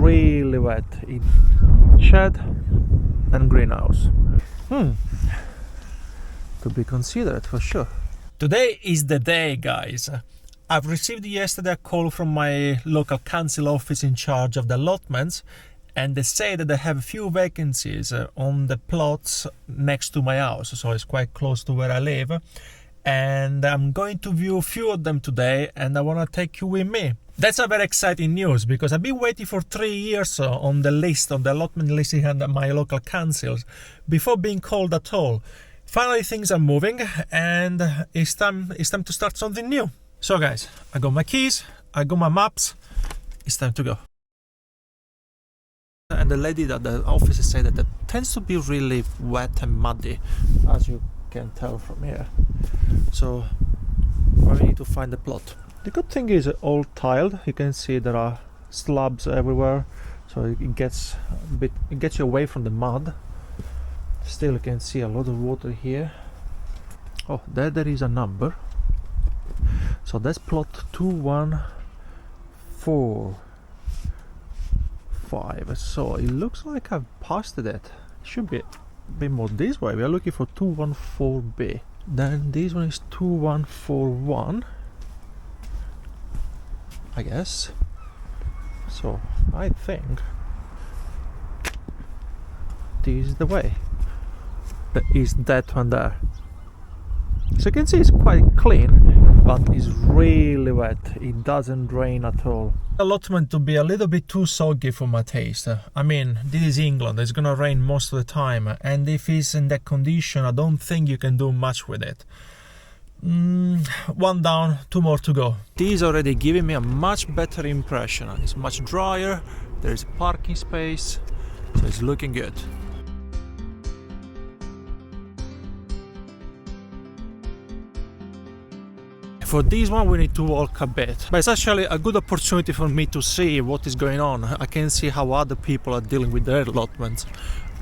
really wet. Shed and greenhouse. To be considered for sure. Today is the day, guys. I've received yesterday a call from my local council office in charge of the allotments, and they say that they have a few vacancies on the plots next to my house, so it's quite close to where I live. And I'm going to view a few of them today, and I want to take you with me. That's a very exciting news, because I've been waiting for 3 years on the list, on the allotment list in my local councils, before being called at all. Finally things are moving, and it's time to start something new. So guys, I got my keys, I got my maps, it's time to go. And the lady at the office said that it tends to be really wet and muddy, as you can tell from here. So we need to find the plot. The good thing is all tiled. You can see there are slabs everywhere, so it gets you away from the mud. Still you can see a lot of water here. Oh, there is a number. So that's plot 214. So it looks like I've passed it. It should be a bit more this way. We are looking for 214B. Then this one is 2141, I guess. So I think this is the way. That is that one there. So you can see it's quite clean, but it's really wet. It doesn't drain at all. Allotment to be a little bit too soggy for my taste. I mean, this is England, it's gonna rain most of the time, and if it's in that condition, I don't think you can do much with it. One down, 2 more to go. This is already giving me a much better impression. It's much drier, there is parking space, so it's looking good. For this one we need to walk a bit, but it's actually a good opportunity for me to see what is going on. I can see how other people are dealing with their allotments.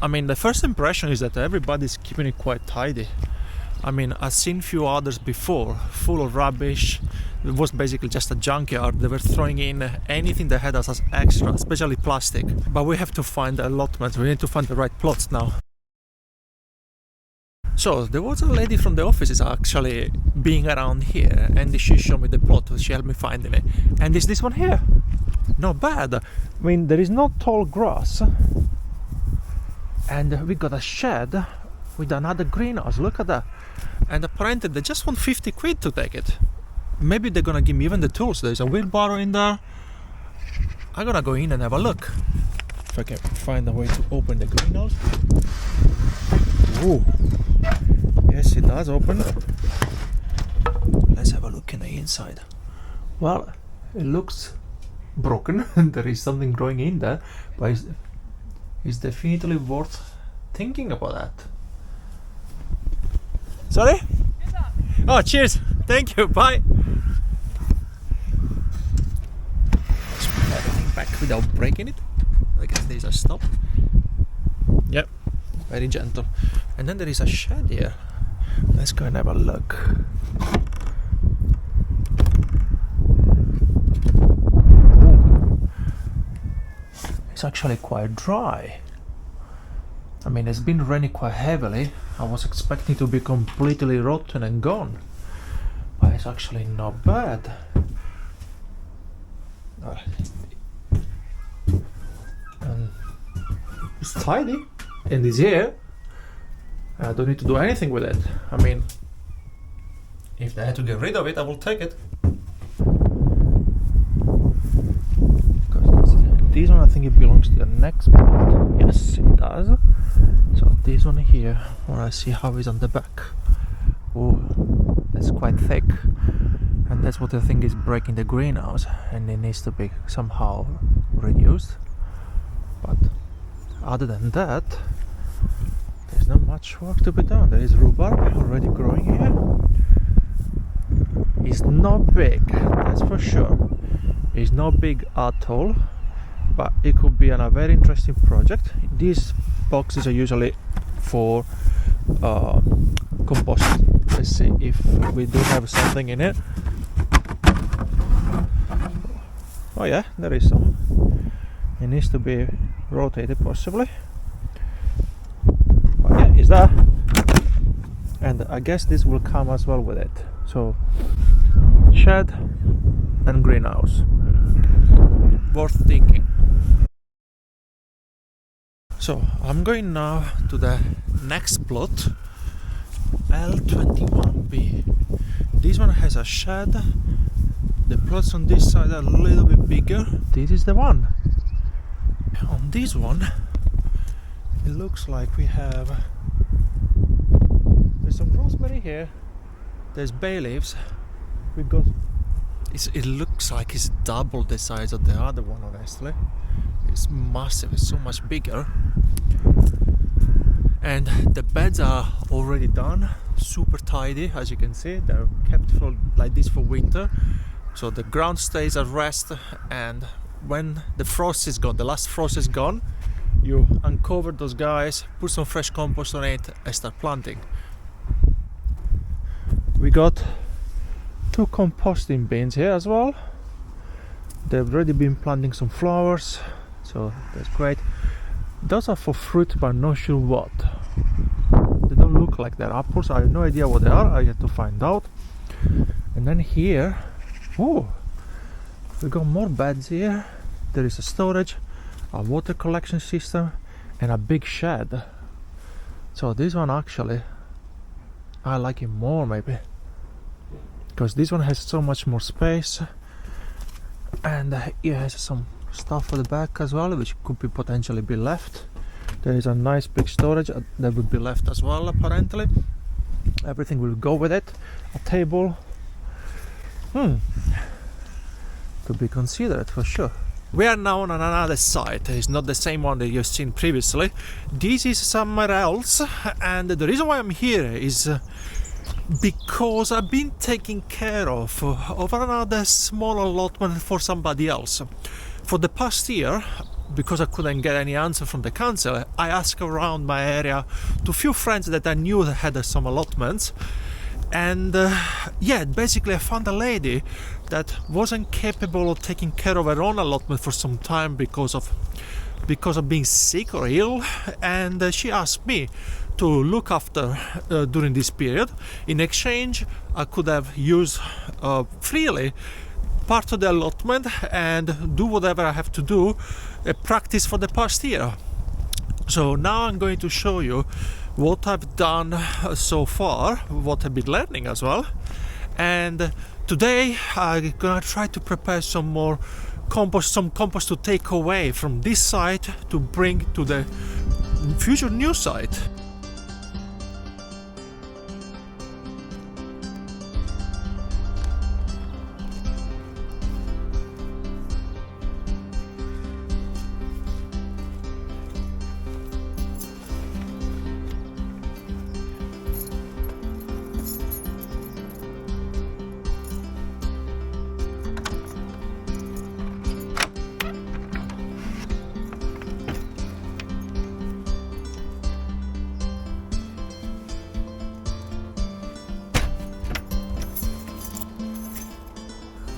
I mean, the first impression is that everybody's keeping it quite tidy. I mean, I've seen few others before, full of rubbish. It was basically just a junkyard. They were throwing in anything they had as extra, especially plastic. But we have to find the allotments, we need to find the right plots now. So there was a lady from the office is actually being around here, and she showed me the plot. She helped me finding it, and it's this one here. Not bad. I mean, there is no tall grass, and we got a shed with another greenhouse. Look at that. And apparently they just want 50 quid to take it. Maybe they're gonna give me even the tools. There's a wheelbarrow in there. I'm gonna go in and have a look if I can find a way to open the greenhouse. Ooh. Yes, it does open. Let's have a look in the inside. Well, it looks broken. There is something growing in there, but it's definitely worth thinking about that. Sorry? Oh, cheers! Thank you, bye! Let's put everything back without breaking it. I guess these are stopped. Yep, very gentle. And then there is a shed here. Let's go and have a look. Ooh. It's actually quite dry. I mean, it's been raining quite heavily. I was expecting to be completely rotten and gone, but it's actually not bad. And it's tidy, and it's here. I don't need to do anything with it. I mean, if I had to get rid of it, I will take it. Because this one, I think it belongs to the next part. Yes, it does. So this one here, I want to see how it's on the back. Oh, that's quite thick. And that's what I think is breaking the greenhouse, and it needs to be somehow reduced. But other than that, there's not much work to be done. There is rhubarb already growing here. It's not big, that's for sure. It's not big at all, but it could be a very interesting project. These boxes are usually for compost. Let's see if we do have something in it. Oh yeah, there is some. It needs to be rotated possibly. But yeah, it's there. And I guess this will come as well with it. So shed and greenhouse. Worth thinking. So I'm going now to the next plot, L21B. This one has a shed. The plots on this side are a little bit bigger. This is the one. On this one, it looks like we have. There's some rosemary here. There's bay leaves. We've got. It looks like it's double the size of the other one, honestly. It's massive, it's so much bigger. And the beds are already done, super tidy, as you can see. They're kept for like this for winter. So the ground stays at rest, and when the frost is gone, the last frost is gone, you uncover those guys, put some fresh compost on it and start planting. We got 2 composting bins here as well. They've already been planting some flowers, so that's great. Those are for fruit, but I'm not sure what. They don't look like they're apples. I have no idea what they are. I have to find out. And then here, oh, we got more beds here. There is a storage, a water collection system, and a big shed. So this one actually, I like it more maybe, because this one has so much more space, and it has some stuff for the back as well, which could be potentially be left. There is a nice big storage that would be left as well, apparently. Everything will go with it. A table. To be considered for sure. We are now on another site. It's not the same one that you've seen previously. This is somewhere else, and the reason why I'm here is because I've been taking care of another small allotment for somebody else. For the past year, because I couldn't get any answer from the council, I asked around my area to a few friends that I knew that had some allotments, and basically I found a lady that wasn't capable of taking care of her own allotment for some time because of being sick or ill, and she asked me to look after during this period. In exchange, I could have used freely part of the allotment and do whatever I have to do, practice for the past year. So now I'm going to show you what I've done so far, what I've been learning as well. And today I'm gonna try to prepare some more compost, some compost to take away from this site to bring to the future new site.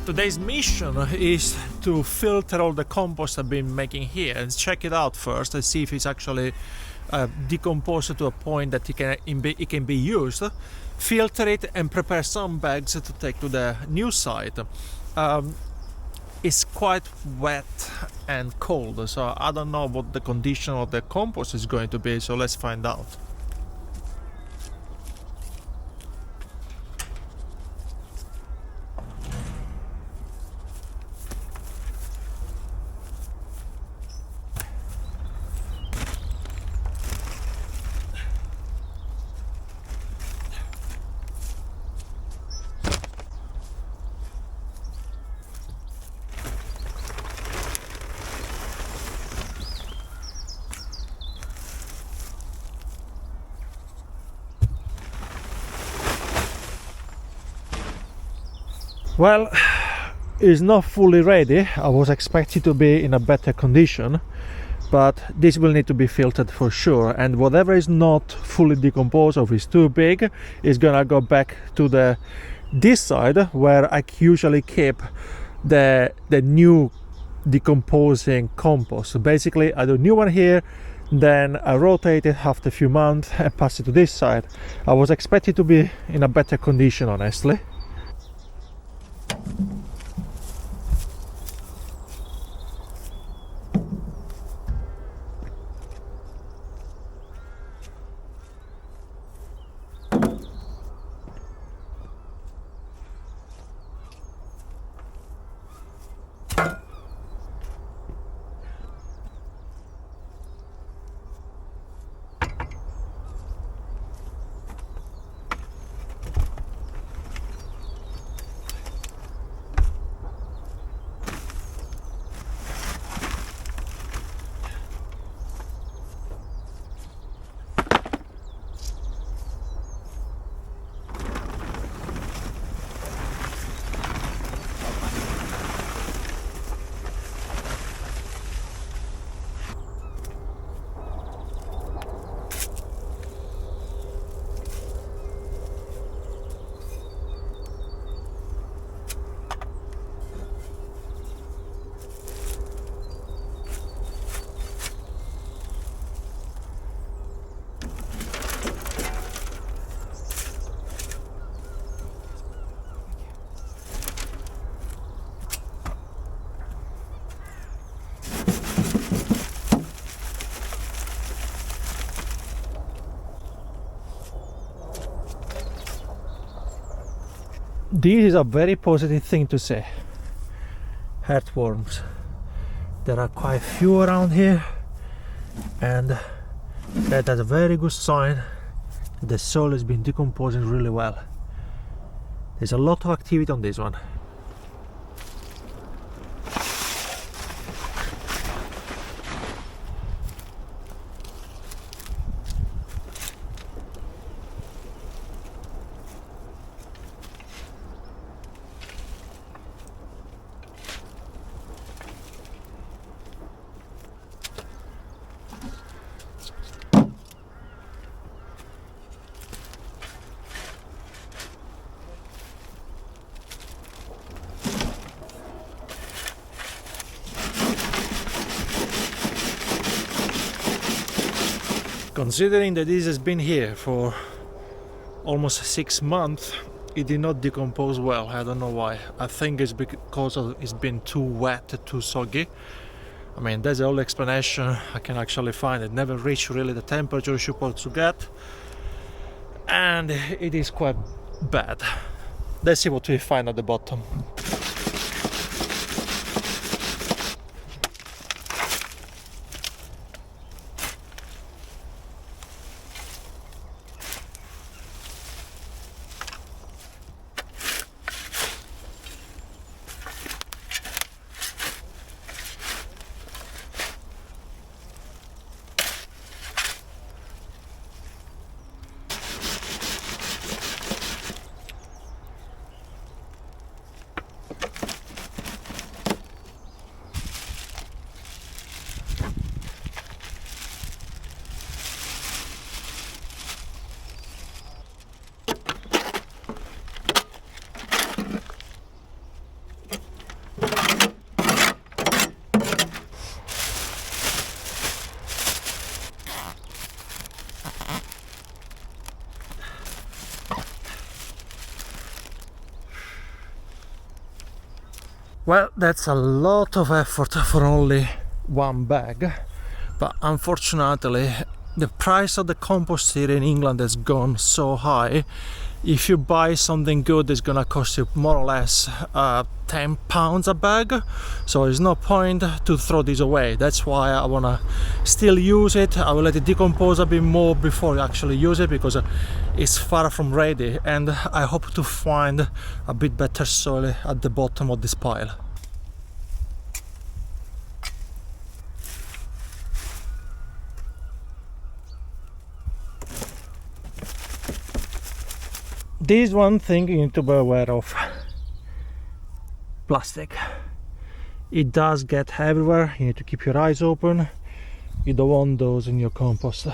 Today's mission is to filter all the compost I've been making here and check it out first and see if it's actually decomposed to a point that it can be used, filter it and prepare some bags to take to the new site. It's quite wet and cold, so I don't know what the condition of the compost is going to be, so let's find out. Well, it's not fully ready. I was expecting to be in a better condition, but this will need to be filtered for sure, and whatever is not fully decomposed or is too big is gonna go back to this side where I usually keep the new decomposing compost. So basically I do a new one here, then I rotate it after a few months and pass it to this side. I was expecting to be in a better condition, honestly. This is a very positive thing to say. Earthworms. There are quite few around here, and that is a very good sign the soil has been decomposing really well. There's a lot of activity on this one. Considering that this has been here for almost 6 months, it did not decompose well. I don't know why. I think it's because it's been too wet, too soggy. I mean, that's the only explanation I can actually find. It never reached really the temperature it's supposed to get, and it is quite bad. Let's see what we find at the bottom. Well, that's a lot of effort for only one bag, but unfortunately the price of the compost here in England has gone so high. If you buy something good, it's gonna cost you more or less £10 a bag, so there's no point to throw this away. That's why I wanna still use it. I will let it decompose a bit more before I actually use it, because it's far from ready, and I hope to find a bit better soil at the bottom of this pile. This one thing you need to be aware of: plastic. It does get everywhere. You need to keep your eyes open. You don't want those in your compost.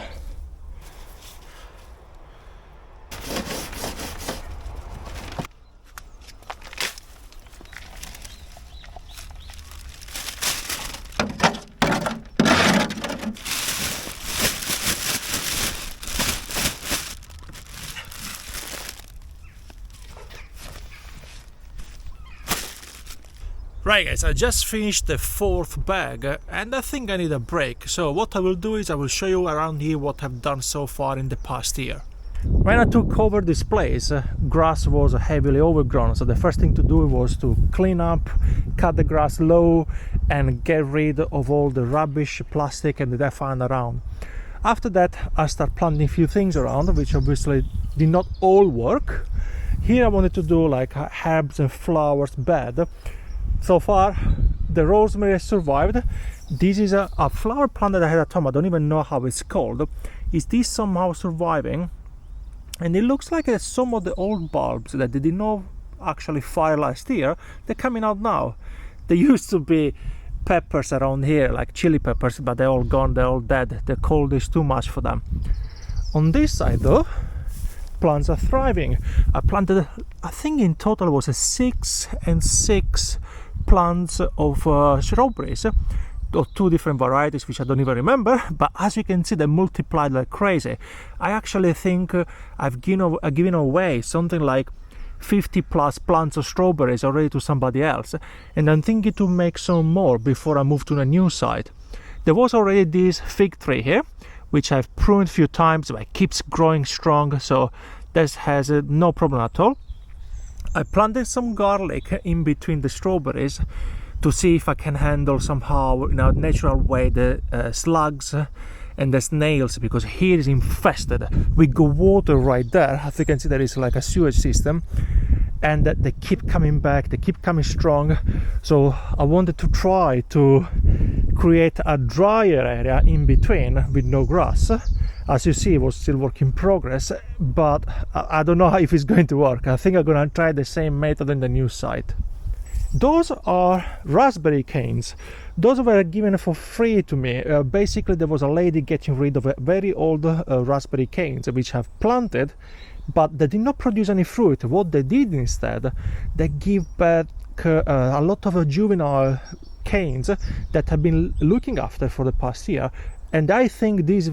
Right guys, I just finished the 4th bag and I think I need a break. So what I will do is I will show you around here what I've done so far in the past year. When I took over this place, grass was heavily overgrown, so the first thing to do was to clean up, cut the grass low and get rid of all the rubbish, plastic and that I found around. After that I started planting a few things around, which obviously did not all work. Here I wanted to do like herbs and flowers bed. So far the rosemary has survived. This is a flower plant that I had at home. I don't even know how it's called. Is this somehow surviving? And it looks like some of the old bulbs that they did not actually fire last year, they're coming out now. There used to be peppers around here, like chili peppers, but they're all gone, they're all dead. The cold is too much for them. On this side though, plants are thriving. I planted, I think in total was 6 and 6 plants of strawberries, or 2 different varieties which I don't even remember, but as you can see they multiplied like crazy. I actually think I've given away something like 50 plus plants of strawberries already to somebody else, and I'm thinking to make some more before I move to the new site. There was already this fig tree here which I've pruned a few times, but it keeps growing strong, so this has no problem at all. I planted some garlic in between the strawberries to see if I can handle somehow in a natural way the slugs and the snails, because here is infested. We got water right there, as you can see there is like a sewage system, and they keep coming back, they keep coming strong. So I wanted to try to create a drier area in between with no grass. As you see, it was still work in progress, but I don't know if it's going to work. I think I'm gonna try the same method in the new site. Those are raspberry canes. Those were given for free to me. Basically there was a lady getting rid of very old raspberry canes which I've planted, but they did not produce any fruit. What they did instead, they give back a lot of juvenile canes that I've been looking after for the past year, and I think this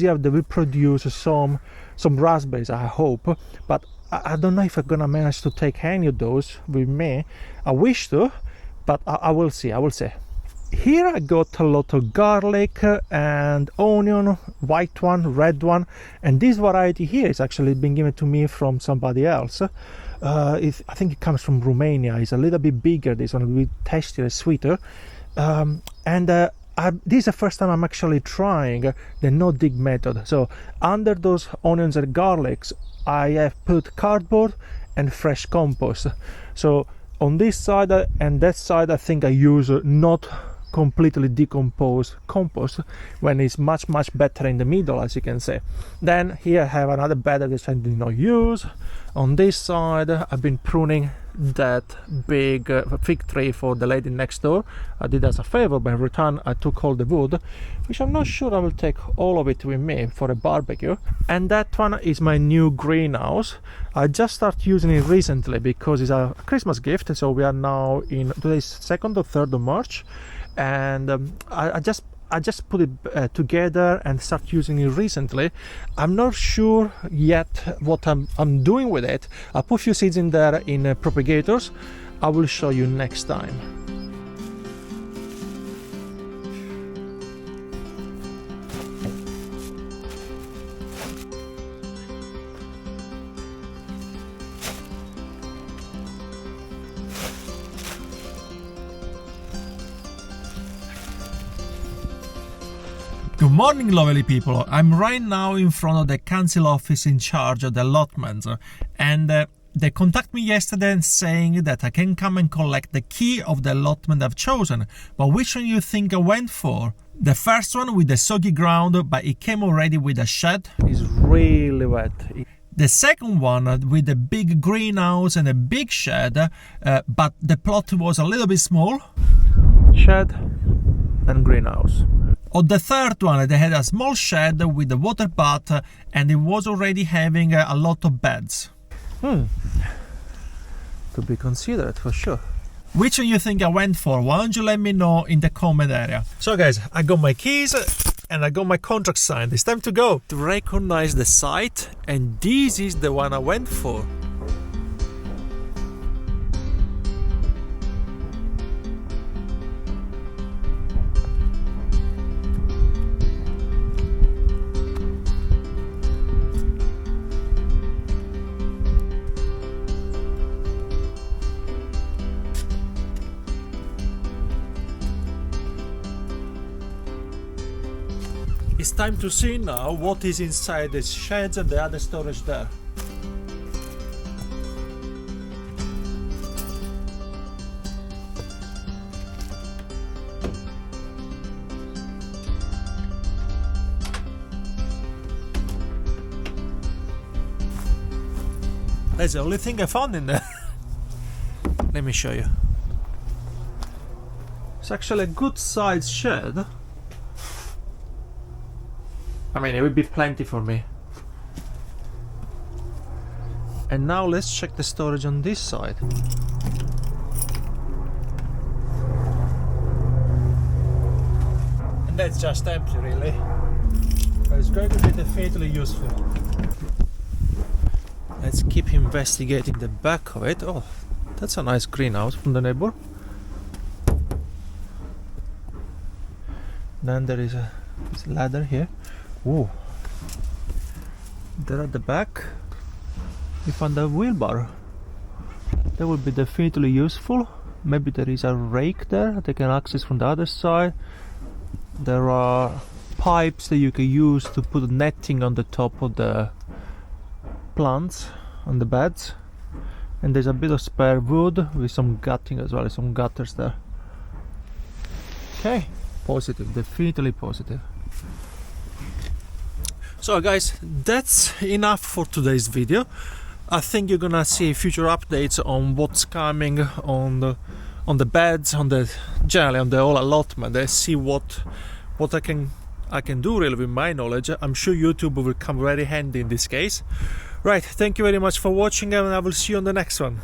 year they will produce some raspberries, I hope, but I don't know if I'm gonna manage to take any of those with me. I wish to, but I will see. Here I got a lot of garlic and onion, white one, red one, and this variety here is actually been given to me from somebody else. I think it comes from Romania. It's a little bit bigger, this one, a bit tastier, sweeter, this is the first time I'm actually trying the no dig method. So under those onions and garlics I have put cardboard and fresh compost. So on this side and that side I think I use not completely decomposed compost, when it's much better in the middle, as you can see. Then here I have another bed that I did not use. On this side I've been pruning that big fig tree for the lady next door. I did as a favor, but in return I took all the wood, which I'm not sure I will take all of it with me for a barbecue. And that one is my new greenhouse. I just started using it recently because it's a Christmas gift, so we are now in today's 2nd or 3rd of March, and I just put it together and start using it recently. I'm not sure yet what I'm doing with it. I put a few seeds in there in propagators. I will show you next time. Good morning, lovely people. I'm right now in front of the council office in charge of the allotments, and they contacted me yesterday saying that I can come and collect the key of the allotment I've chosen. But which one you think I went for? The first one with the soggy ground, but it came already with a shed. It's really wet. The second one with the big greenhouse and a big shed, but the plot was a little bit small. Shed and greenhouse. Or the third one, they had a small shed with a water bath, and it was already having a lot of beds. To be considered for sure. Which one you think I went for? Why don't you let me know in the comment area. So guys, I got my keys and I got my contract signed. It's time to go. To recognize the site, and this is the one I went for. It's time to see now what is inside these sheds and the other storage there. That's the only thing I found in there. Let me show you. It's actually a good sized shed. I mean, it would be plenty for me. And now let's check the storage on this side. And that's just empty, really. But it's going to be definitely useful. Let's keep investigating the back of it. Oh, that's a nice greenhouse from the neighbor. Then there is a ladder here. Whoa. There at the back we found a wheelbarrow. That would be definitely useful. Maybe there is a rake there that they can access from the other side. There are pipes that you can use to put netting on the top of the plants on the beds, and there's a bit of spare wood with some gutting as well, some gutters there. Okay, positive, definitely positive. So guys, that's enough for today's video. I think you're gonna see future updates on what's coming on the beds, generally on the whole allotment. I see what I can do really with my knowledge. I'm sure YouTube will come very handy in this case. Right, thank you very much for watching, and I will see you on the next one.